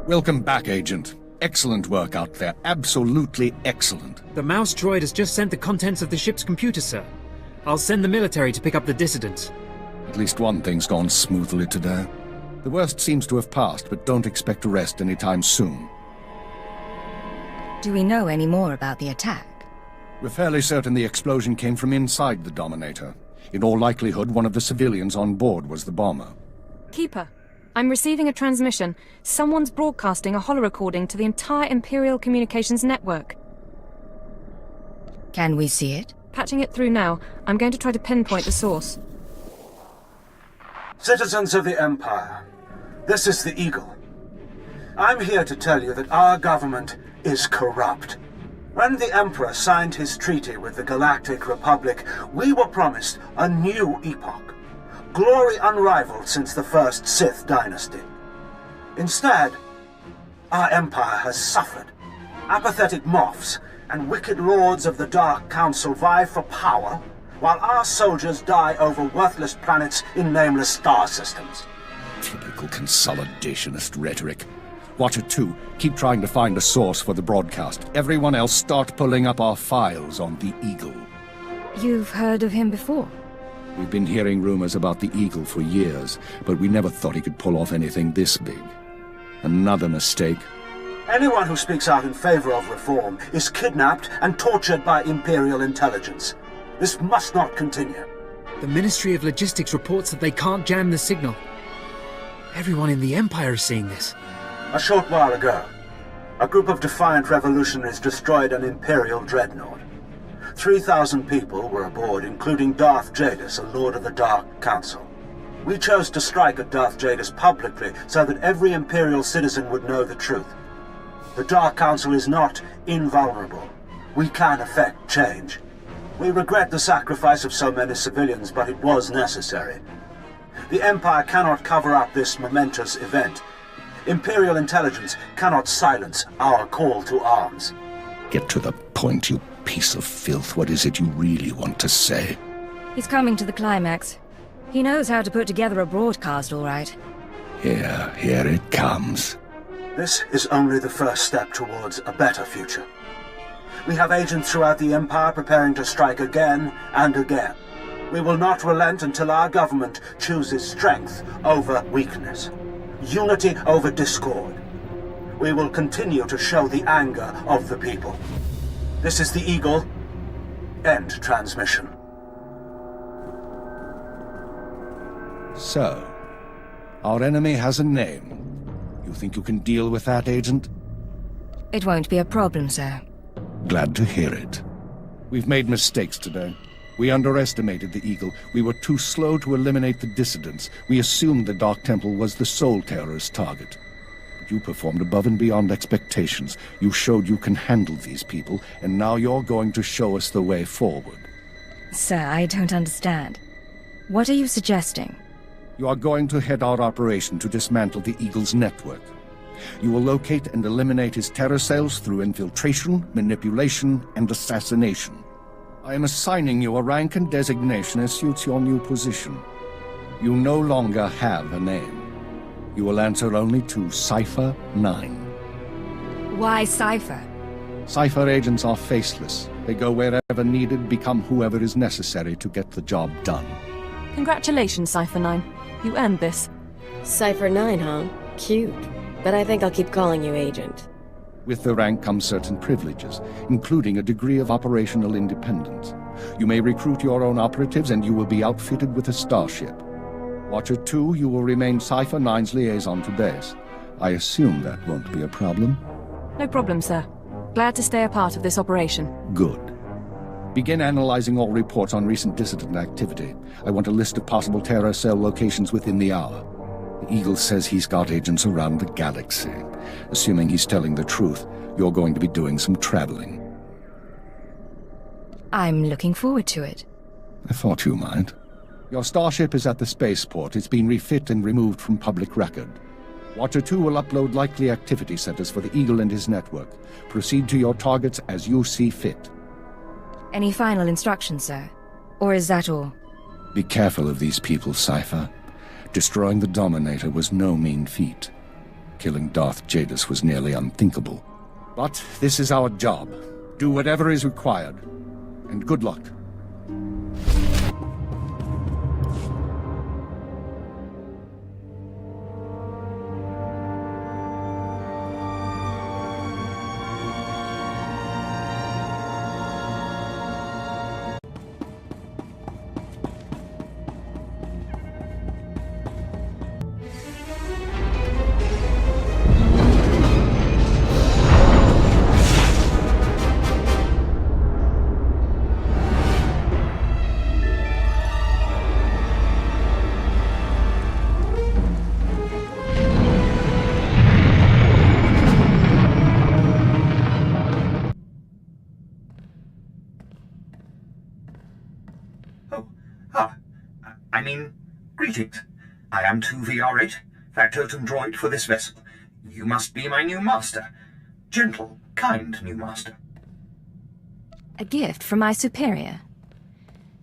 Welcome back, Agent. Excellent work out there. Absolutely excellent. The mouse droid has just sent the contents of the ship's computer, sir. I'll send the military to pick up the dissidents. At least one thing's gone smoothly today. The worst seems to have passed, but don't expect to rest anytime soon. Do we know any more about the attack? We're fairly certain the explosion came from inside the Dominator. In all likelihood, one of the civilians on board was the bomber. Keeper, I'm receiving a transmission. Someone's broadcasting a holo-recording to the entire Imperial Communications network. Can we see it? Patching it through now. I'm going to try to pinpoint the source. Citizens of the Empire, this is the Eagle. I'm here to tell you that our government is corrupt. When the Emperor signed his treaty with the Galactic Republic, we were promised a new epoch. Glory unrivaled since the first Sith dynasty. Instead, our empire has suffered. Apathetic moffs and wicked lords of the Dark Council vie for power, while our soldiers die over worthless planets in nameless star systems. Typical consolidationist rhetoric. Watcher 2, keep trying to find a source for the broadcast. Everyone else start pulling up our files on the Eagle. You've heard of him before? We've been hearing rumors about the Eagle for years, but we never thought he could pull off anything this big. Another mistake. Anyone who speaks out in favor of reform is kidnapped and tortured by Imperial intelligence. This must not continue. The Ministry of Logistics reports that they can't jam the signal. Everyone in the Empire is seeing this. A short while ago, a group of defiant revolutionaries destroyed an Imperial dreadnought. 3,000 people were aboard, including Darth Jadis, a Lord of the Dark Council. We chose to strike at Darth Jadis publicly so that every Imperial citizen would know the truth. The Dark Council is not invulnerable. We can effect change. We regret the sacrifice of so many civilians, but it was necessary. The Empire cannot cover up this momentous event. Imperial intelligence cannot silence our call to arms. Get to the point, you piece of filth. What is it you really want to say? He's coming to the climax. He knows how to put together a broadcast, all right. Here it comes. This is only the first step towards a better future. We have agents throughout the Empire preparing to strike again and again. We will not relent until our government chooses strength over weakness, unity over discord. We will continue to show the anger of the people. This is the Eagle. End transmission. So, our enemy has a name. You think you can deal with that, Agent? It won't be a problem, sir. Glad to hear it. We've made mistakes today. We underestimated the Eagle. We were too slow to eliminate the dissidents. We assumed the Dark Temple was the sole terrorist target. But you performed above and beyond expectations. You showed you can handle these people, and now you're going to show us the way forward. Sir, I don't understand. What are you suggesting? You are going to head our operation to dismantle the Eagle's network. You will locate and eliminate his terror cells through infiltration, manipulation, and assassination. I am assigning you a rank and designation as suits your new position. You no longer have a name. You will answer only to Cipher 9. Why Cipher? Cipher agents are faceless. They go wherever needed, become whoever is necessary to get the job done. Congratulations, Cipher 9. You earned this. Cipher 9, huh? Cute. But I think I'll keep calling you Agent. With the rank comes certain privileges, including a degree of operational independence. You may recruit your own operatives, and you will be outfitted with a starship. Watcher 2, you will remain Cipher 9's liaison to base. I assume that won't be a problem? No problem, sir. Glad to stay a part of this operation. Good. Begin analyzing all reports on recent dissident activity. I want a list of possible terror cell locations within the hour. The Eagle says he's got agents around the galaxy. Assuming he's telling the truth, you're going to be doing some traveling. I'm looking forward to it. I thought you might. Your starship is at the spaceport. It's been refit and removed from public record. Watcher 2 will upload likely activity centers for the Eagle and his network. Proceed to your targets as you see fit. Any final instructions, sir? Or is that all? Be careful of these people, Cipher. Destroying the Dominator was no mean feat. Killing Darth Jadis was nearly unthinkable. But this is our job. Do whatever is required. And good luck. Greetings. I am 2VR8, factotum droid for this vessel. You must be my new master. Gentle, kind new master. A gift from my superior.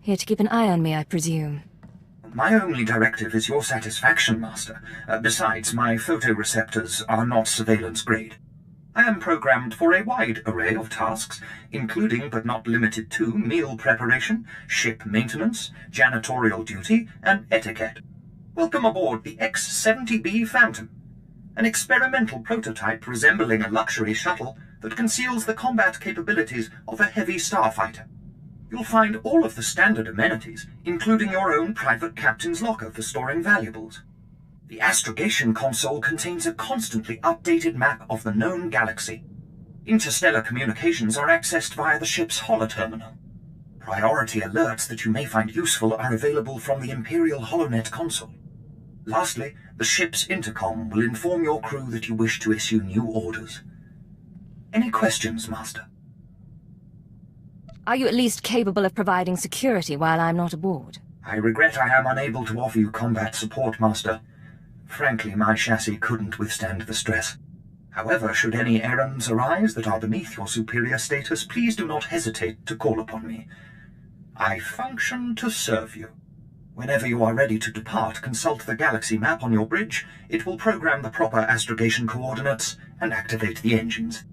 Here to keep an eye on me, I presume. My only directive is your satisfaction, master. Besides, my photoreceptors are not surveillance grade. I am programmed for a wide array of tasks, including but not limited to meal preparation, ship maintenance, janitorial duty, and etiquette. Welcome aboard the X-70B Phantom, an experimental prototype resembling a luxury shuttle that conceals the combat capabilities of a heavy starfighter. You'll find all of the standard amenities, including your own private captain's locker for storing valuables. The astrogation console contains a constantly updated map of the known galaxy. Interstellar communications are accessed via the ship's holoterminal. Priority alerts that you may find useful are available from the Imperial HoloNet console. Lastly, the ship's intercom will inform your crew that you wish to issue new orders. Any questions, Master? Are you at least capable of providing security while I'm not aboard? I regret I am unable to offer you combat support, Master. Frankly, my chassis couldn't withstand the stress. However, should any errands arise that are beneath your superior status, please do not hesitate to call upon me. I function to serve you. Whenever you are ready to depart, consult the galaxy map on your bridge. It will program the proper astrogation coordinates and activate the engines.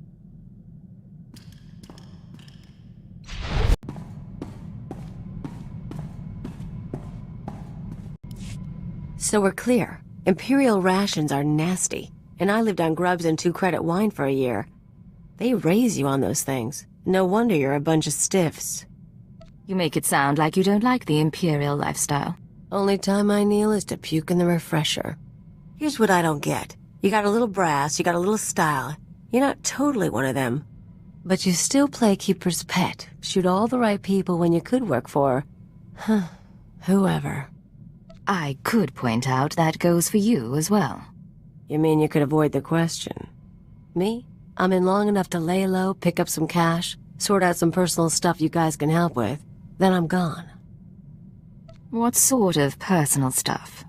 So we're clear. Imperial rations are nasty, and I lived on grubs and 2-credit wine for a year. They raise you on those things. No wonder you're a bunch of stiffs. You make it sound like you don't like the Imperial lifestyle. Only time I kneel is to puke in the refresher. Here's what I don't get. You got a little brass, you got a little style. You're not totally one of them. But you still play keeper's pet, shoot all the right people when you could work for... whoever. I could point out that goes for you as well. You mean you could avoid the question? Me? I'm in long enough to lay low, pick up some cash, sort out some personal stuff you guys can help with, then I'm gone. What sort of personal stuff?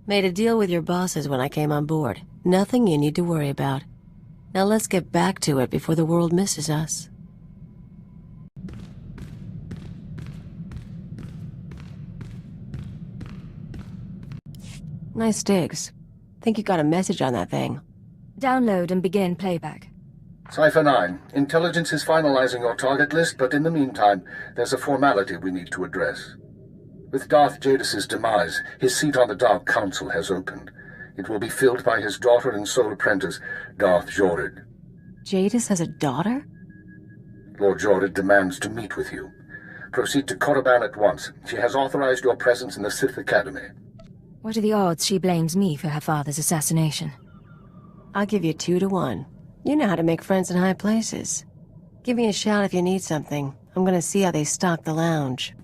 Made a deal with your bosses when I came on board. Nothing you need to worry about. Now let's get back to it before the world misses us. Nice digs. Think you got a message on that thing. Download and begin playback. Cypher 9, intelligence is finalizing your target list, but in the meantime, there's a formality we need to address. With Darth Jadis' demise, his seat on the Dark Council has opened. It will be filled by his daughter and sole apprentice, Darth Jorid. Jadis has a daughter? Lord Jorid demands to meet with you. Proceed to Korriban at once. She has authorized your presence in the Sith Academy. What are the odds she blames me for her father's assassination? I'll give you 2 to 1. You know how to make friends in high places. Give me a shout if you need something. I'm gonna see how they stock the lounge.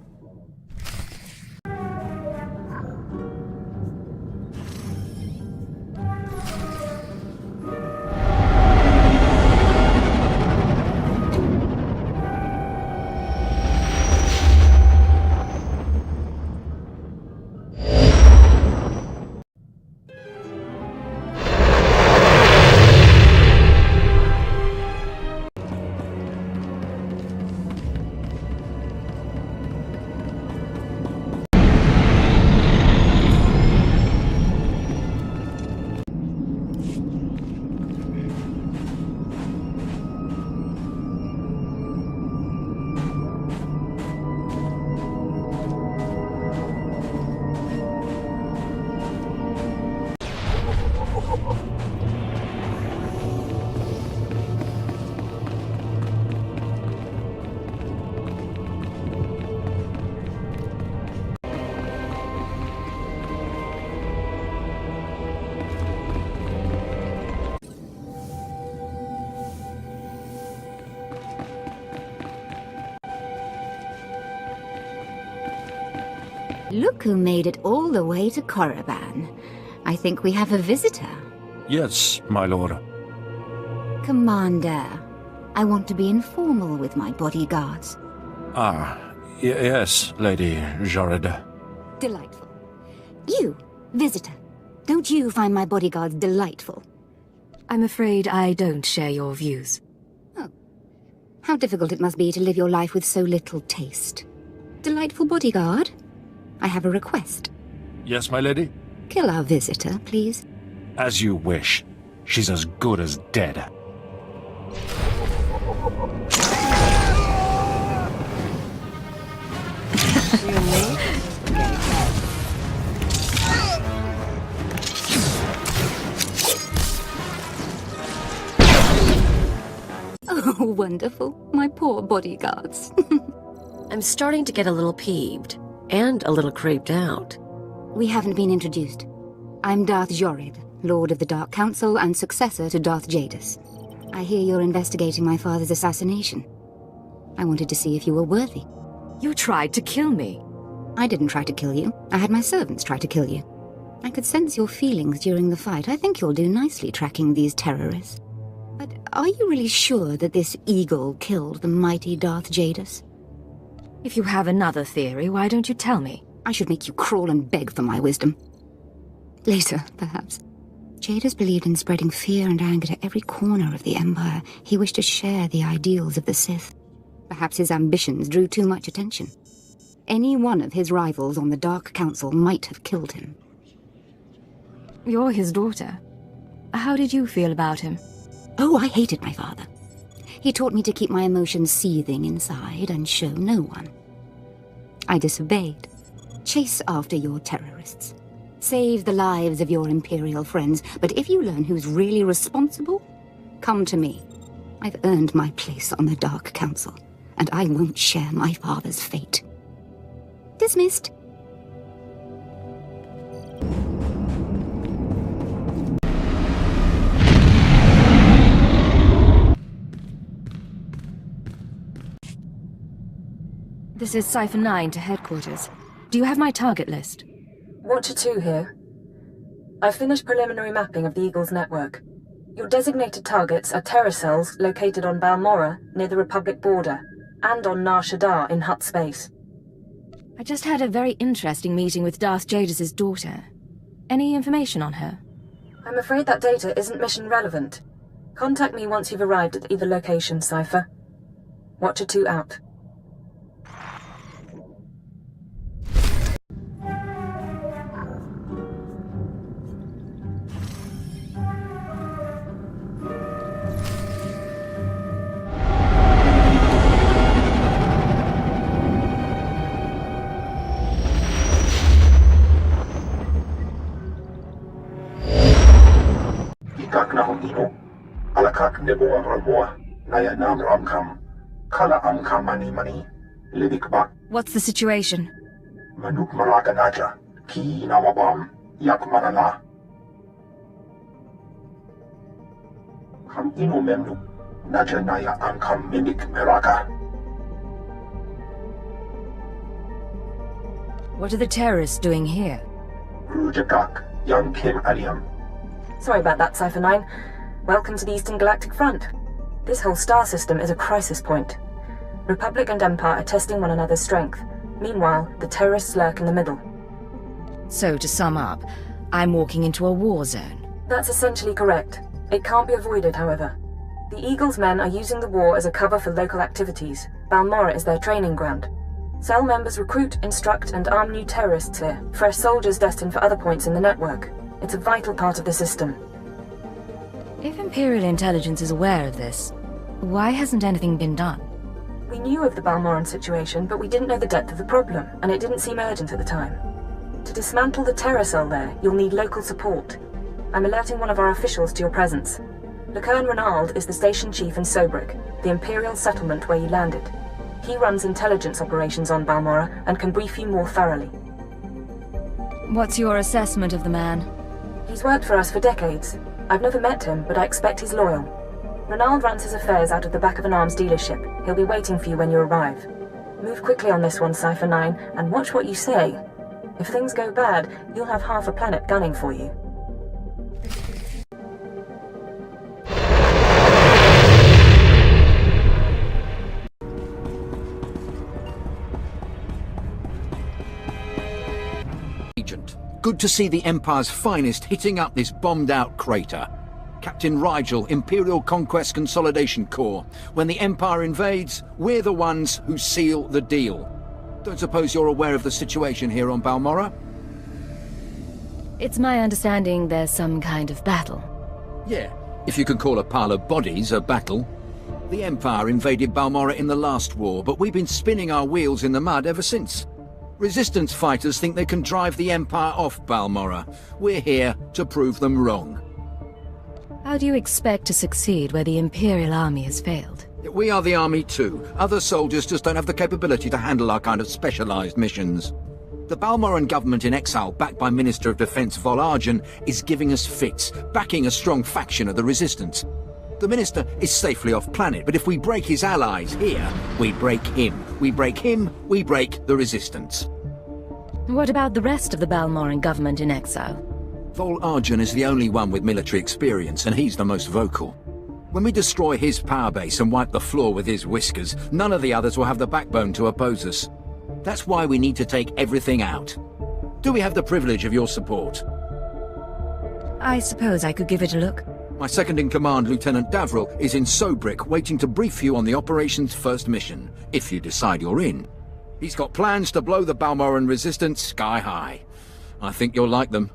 Look who made it all the way to Korriban. I think we have a visitor. Yes, my lord. Commander, I want to be informal with my bodyguards. Yes, Lady Jorid. Delightful. You, visitor, don't you find my bodyguards delightful? I'm afraid I don't share your views. Oh. How difficult it must be to live your life with so little taste. Delightful bodyguard, I have a request. Yes, my lady? Kill our visitor, please. As you wish. She's as good as dead. Oh, wonderful. My poor bodyguards. I'm starting to get a little peeved, and a little creeped out. We haven't been introduced. I'm Darth Jorid, Lord of the Dark Council and successor to Darth Jadis. I hear you're investigating my father's assassination. I wanted to see if you were worthy. You tried to kill me. I didn't try to kill you. I had my servants try to kill you. I could sense your feelings during the fight. I think you'll do nicely tracking these terrorists. But are you really sure that this eagle killed the mighty Darth Jadis? If you have another theory, why don't you tell me? I should make you crawl and beg for my wisdom. Later, perhaps. Jadis believed in spreading fear and anger to every corner of the Empire. He wished to share the ideals of the Sith. Perhaps his ambitions drew too much attention. Any one of his rivals on the Dark Council might have killed him. You're his daughter. How did you feel about him? Oh, I hated my father. He taught me to keep my emotions seething inside and show no one. I disobeyed. Chase after your terrorists. Save the lives of your Imperial friends, but if you learn who's really responsible, come to me. I've earned my place on the Dark Council, and I won't share my father's fate. Dismissed. This is Cipher 9 to headquarters. Do you have my target list? Watcher 2 here. I've finished preliminary mapping of the Eagle's network. Your designated targets are terror cells located on Balmorra, near the Republic border, and on Nar Shaddaa in Hutt space. I just had a very interesting meeting with Darth Jadis' daughter. Any information on her? I'm afraid that data isn't mission relevant. Contact me once you've arrived at either location, Cipher. Watcher 2 out. What's the situation? What are the terrorists doing here? Sorry about that, Cipher 9. Welcome to the Eastern Galactic Front. This whole star system is a crisis point. Republic and Empire are testing one another's strength. Meanwhile, the terrorists lurk in the middle. So, to sum up, I'm walking into a war zone. That's essentially correct. It can't be avoided, however. The Eagle's men are using the war as a cover for local activities. Balmorra is their training ground. Cell members recruit, instruct, and arm new terrorists here, fresh soldiers destined for other points in the network. It's a vital part of the system. If Imperial intelligence is aware of this, why hasn't anything been done? We knew of the Balmorran situation, but we didn't know the depth of the problem, and it didn't seem urgent at the time. To dismantle the terror cell there, you'll need local support. I'm alerting one of our officials to your presence. Lieutenant Renald is the station chief in Sobrik, the Imperial settlement where you landed. He runs intelligence operations on Balmorra and can brief you more thoroughly. What's your assessment of the man? He's worked for us for decades. I've never met him, but I expect he's loyal. Renald runs his affairs out of the back of an arms dealership. He'll be waiting for you when you arrive. Move quickly on this one, Cipher 9, and watch what you say. If things go bad, you'll have half a planet gunning for you. Agent, good to see the Empire's finest hitting up this bombed-out crater. Captain Rigel, Imperial Conquest Consolidation Corps. When the Empire invades, we're the ones who seal the deal. Don't suppose you're aware of the situation here on Balmorra? It's my understanding there's some kind of battle. Yeah, if you can call a pile of bodies a battle. The Empire invaded Balmorra in the last war, but we've been spinning our wheels in the mud ever since. Resistance fighters think they can drive the Empire off Balmorra. We're here to prove them wrong. How do you expect to succeed where the Imperial Army has failed? We are the army too. Other soldiers just don't have the capability to handle our kind of specialized missions. The Balmorran government in exile, backed by Minister of Defense Vol Argent, is giving us fits, backing a strong faction of the Resistance. The Minister is safely off planet, but if we break his allies here, we break him. We break him, we break the Resistance. What about the rest of the Balmorran government in exile? Vol Argent is the only one with military experience, and he's the most vocal. When we destroy his power base and wipe the floor with his whiskers, none of the others will have the backbone to oppose us. That's why we need to take everything out. Do we have the privilege of your support? I suppose I could give it a look. My second-in-command, Lieutenant Davril, is in Sobrik, waiting to brief you on the operation's first mission, if you decide you're in. He's got plans to blow the Balmorran resistance sky high. I think you'll like them.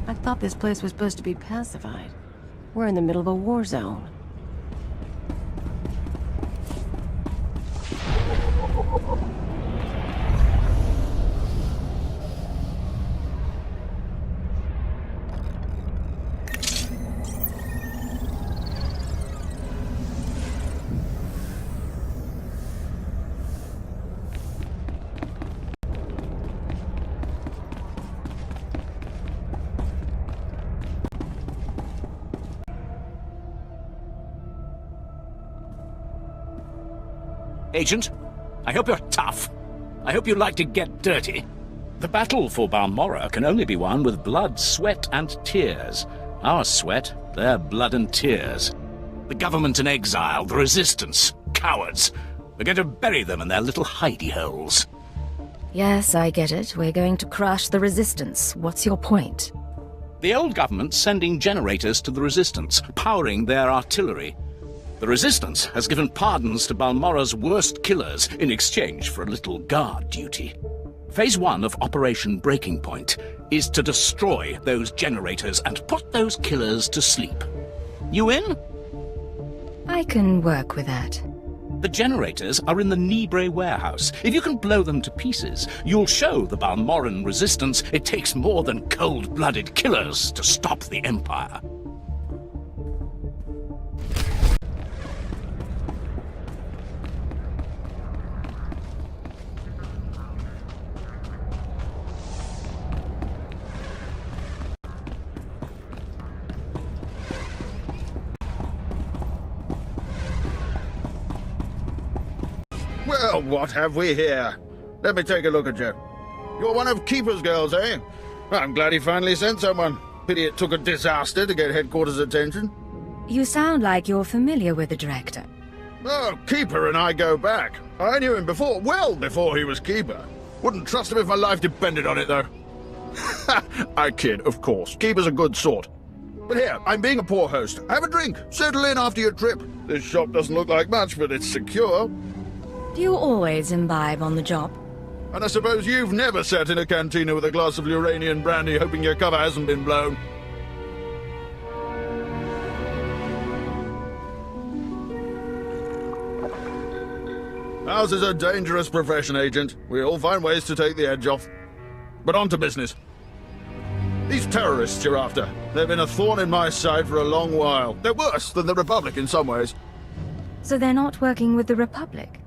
I thought this place was supposed to be pacified. We're in the middle of a war zone. Agent, I hope you're tough. I hope you like to get dirty. The battle for Balmorra can only be won with blood, sweat, and tears. Our sweat, their blood and tears. The government in exile, the resistance, cowards. We're going to bury them in their little hidey holes. Yes, I get it. We're going to crush the resistance. What's your point? The old government's sending generators to the resistance, powering their artillery. The Resistance has given pardons to Balmorra's worst killers in exchange for a little guard duty. Phase 1 of Operation Breaking Point is to destroy those generators and put those killers to sleep. You in? I can work with that. The generators are in the Nibre warehouse. If you can blow them to pieces, you'll show the Balmorran resistance it takes more than cold-blooded killers to stop the Empire. Well, what have we here? Let me take a look at you. You're one of Keeper's girls, eh? I'm glad he finally sent someone. Pity it took a disaster to get headquarters' attention. You sound like you're familiar with the director. Oh, Keeper and I go back. I knew him before, well before he was Keeper. Wouldn't trust him if my life depended on it, though. I kid, of course. Keeper's a good sort. But here, I'm being a poor host. Have a drink. Settle in after your trip. This shop doesn't look like much, but it's secure. Do you always imbibe on the job? And I suppose you've never sat in a cantina with a glass of Uranian brandy hoping your cover hasn't been blown. Ours is a dangerous profession, Agent. We all find ways to take the edge off. But on to business. These terrorists you're after, they've been a thorn in my side for a long while. They're worse than the Republic in some ways. So they're not working with the Republic?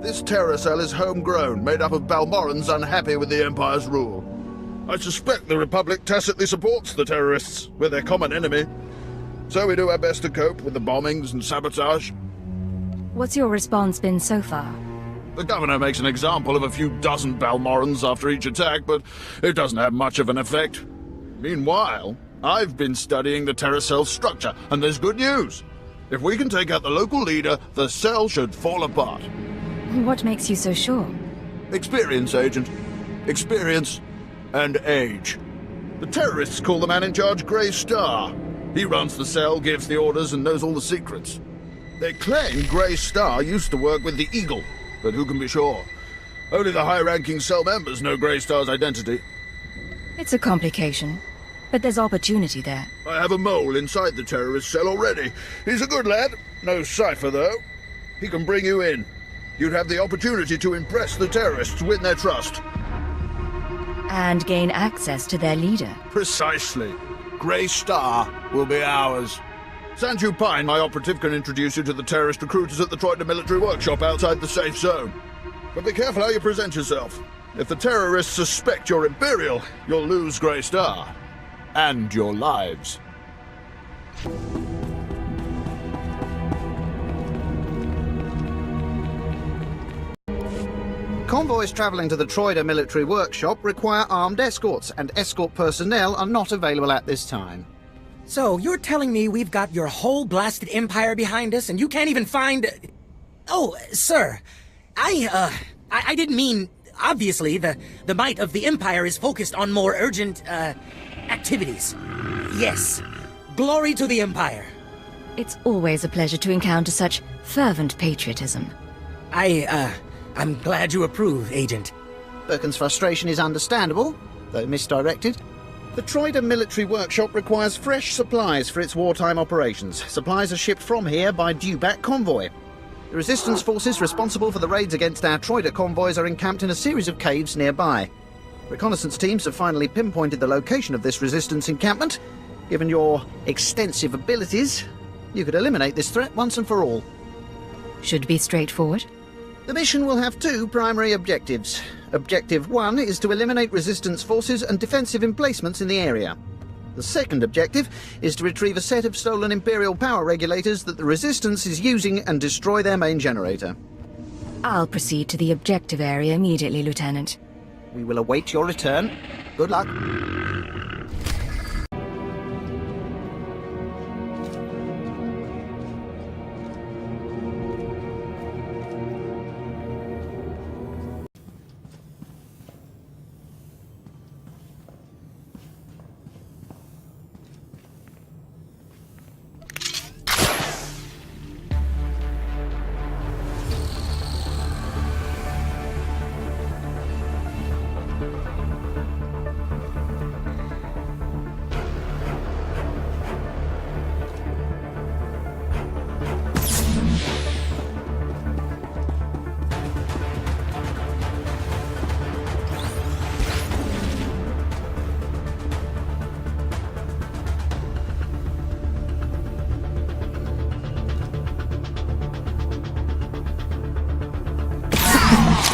This terror cell is homegrown, made up of Balmorrans unhappy with the Empire's rule. I suspect the Republic tacitly supports the terrorists. We're their common enemy. So we do our best to cope with the bombings and sabotage. What's your response been so far? The governor makes an example of a few dozen Balmorans after each attack, but it doesn't have much of an effect. Meanwhile, I've been studying the Terra Cell structure, and there's good news. If we can take out the local leader, the cell should fall apart. What makes you so sure? Experience, Agent. Experience and age. The terrorists call the man in charge Grey Star. He runs the cell, gives the orders, and knows all the secrets. They claim Grey Star used to work with the Eagle, but who can be sure? Only the high-ranking cell members know Grey Star's identity. It's a complication, but there's opportunity there. I have a mole inside the terrorist cell already. He's a good lad. No cipher, though. He can bring you in. You'd have the opportunity to impress the terrorists, win their trust. And gain access to their leader. Precisely. Grey Star will be ours. Sanju Pine, my operative, can introduce you to the terrorist recruiters at the Troita military workshop outside the safe zone. But be careful how you present yourself. If the terrorists suspect you're Imperial, you'll lose Grey Star. And your lives. Convoys travelling to the Troita military workshop require armed escorts, and escort personnel are not available at this time. So, you're telling me we've got your whole blasted empire behind us, and you can't even find... Oh, sir, I didn't mean... Obviously, the might of the empire is focused on more urgent, activities. Yes, glory to the empire. It's always a pleasure to encounter such fervent patriotism. I'm glad you approve, Agent. Birkin's frustration is understandable, though misdirected. The Troita military workshop requires fresh supplies for its wartime operations. Supplies are shipped from here by due-back convoy. The resistance forces responsible for the raids against our Troita convoys are encamped in a series of caves nearby. Reconnaissance teams have finally pinpointed the location of this resistance encampment. Given your extensive abilities, you could eliminate this threat once and for all. Should be straightforward. The mission will have two primary objectives. Objective 1 is to eliminate resistance forces and defensive emplacements in the area. The second objective is to retrieve a set of stolen Imperial power regulators that the Resistance is using and destroy their main generator. I'll proceed to the objective area immediately, Lieutenant. We will await your return. Good luck.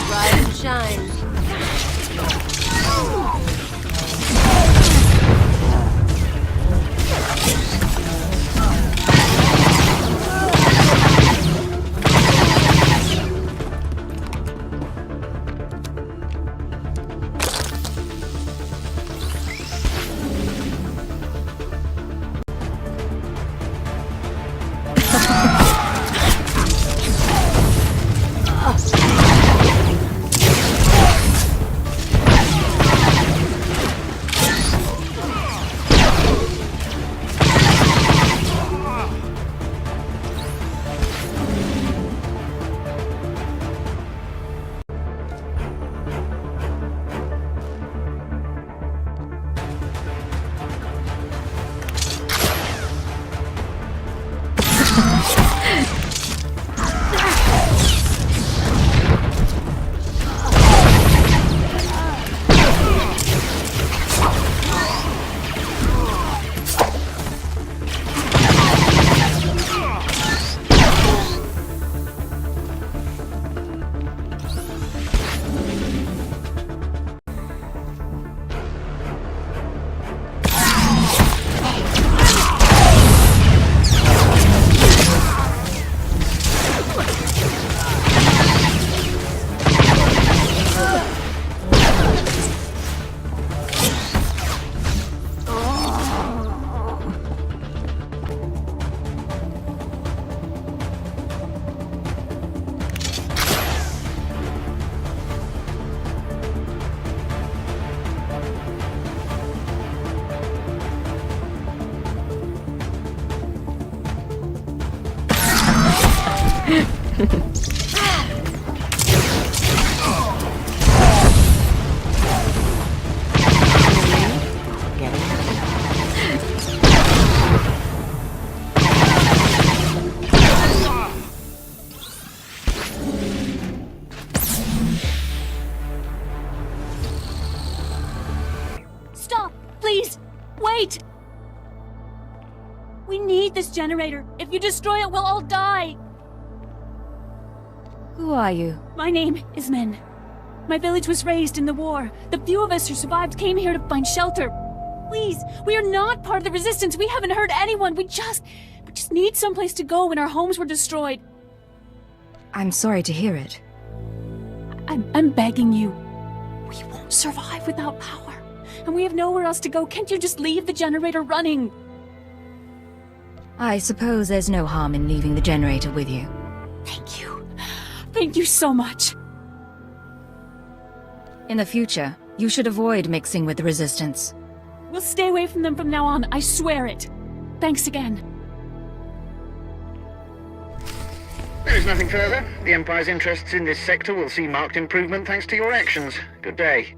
Rise and shine. Stop! Please! Wait! We need this generator. If you destroy it, we'll all die. Who are you? My name is Min. My village was raised in the war. The few of us who survived came here to find shelter. Please, we are not part of the resistance. We haven't hurt anyone. We just need someplace to go when our homes were destroyed. I'm sorry to hear it. I'm begging you. We won't survive without power. And we have nowhere else to go. Can't you just leave the generator running? I suppose there's no harm in leaving the generator with you. Thank you. Thank you so much. In the future, you should avoid mixing with the resistance. We'll stay away from them from now on, I swear it. Thanks again. There is nothing further. The Empire's interests in this sector will see marked improvement thanks to your actions. Good day.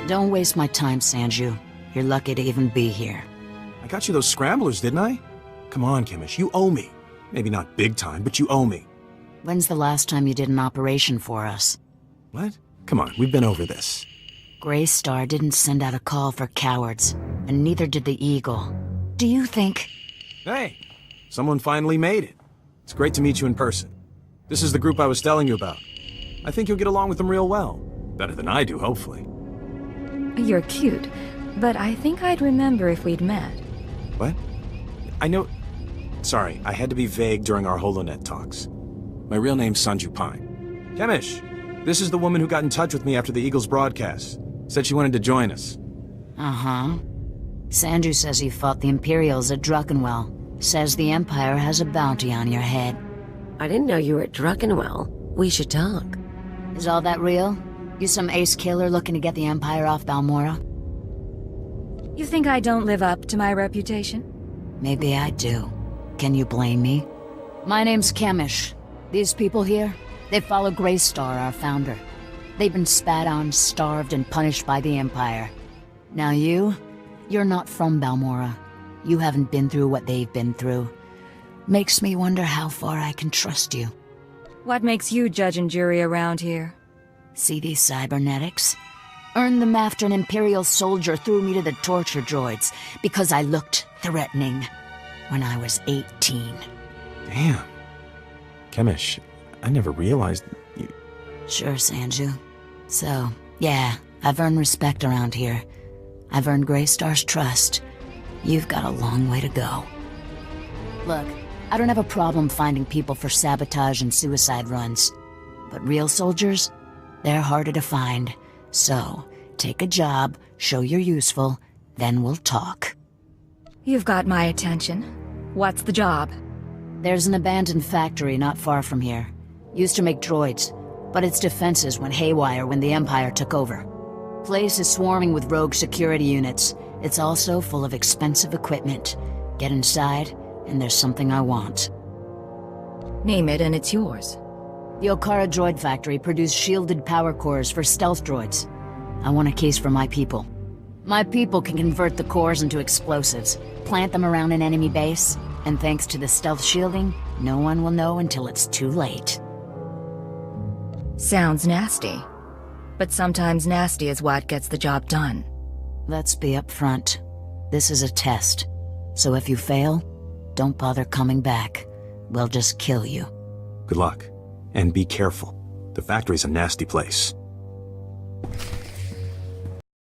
Don't waste my time, Sanju. You're lucky to even be here. I got you those scramblers, didn't I? Come on, Kimish, you owe me. Maybe not big time, but you owe me. When's the last time you did an operation for us? What? Come on, we've been over this. Greystar didn't send out a call for cowards, and neither did the Eagle. Do you think... Hey, someone finally made it. It's great to meet you in person. This is the group I was telling you about. I think you'll get along with them real well. Better than I do, hopefully. You're cute, but I think I'd remember if we'd met. What? I know... Sorry, I had to be vague during our HoloNet talks. My real name's Sanju Pine. Kemish, this is the woman who got in touch with me after the Eagles broadcast. Said she wanted to join us. Uh-huh. Sanju says you fought the Imperials at Druckenwell. Says the Empire has a bounty on your head. I didn't know you were at Druckenwell. We should talk. Is all that real? You some ace killer looking to get the Empire off Balmora? You think I don't live up to my reputation? Maybe I do. Can you blame me? My name's Kemish. These people here, they follow Greystar, our founder. They've been spat on, starved, and punished by the Empire. Now you're not from Balmora. You haven't been through what they've been through. Makes me wonder how far I can trust you. What makes you judge and jury around here? See these cybernetics? Earned them after an Imperial soldier threw me to the torture droids because I looked threatening when I was 18. Damn. Kemish, I never realized you... Sure, Sanju. So, yeah, I've earned respect around here. I've earned Greystar's trust. You've got a long way to go. Look, I don't have a problem finding people for sabotage and suicide runs. But real soldiers? They're harder to find. So, take a job, show you're useful, then we'll talk. You've got my attention. What's the job? There's an abandoned factory not far from here. Used to make droids, but its defenses went haywire when the Empire took over. Place is swarming with rogue security units. It's also full of expensive equipment. Get inside, and there's something I want. Name it and it's yours. The Okara Droid Factory produced shielded power cores for stealth droids. I want a case for my people. My people can convert the cores into explosives, plant them around an enemy base, and thanks to the stealth shielding, no one will know until it's too late. Sounds nasty. But sometimes nasty is what gets the job done. Let's be upfront. This is a test. So if you fail, don't bother coming back. We'll just kill you. Good luck. And be careful. The factory's a nasty place.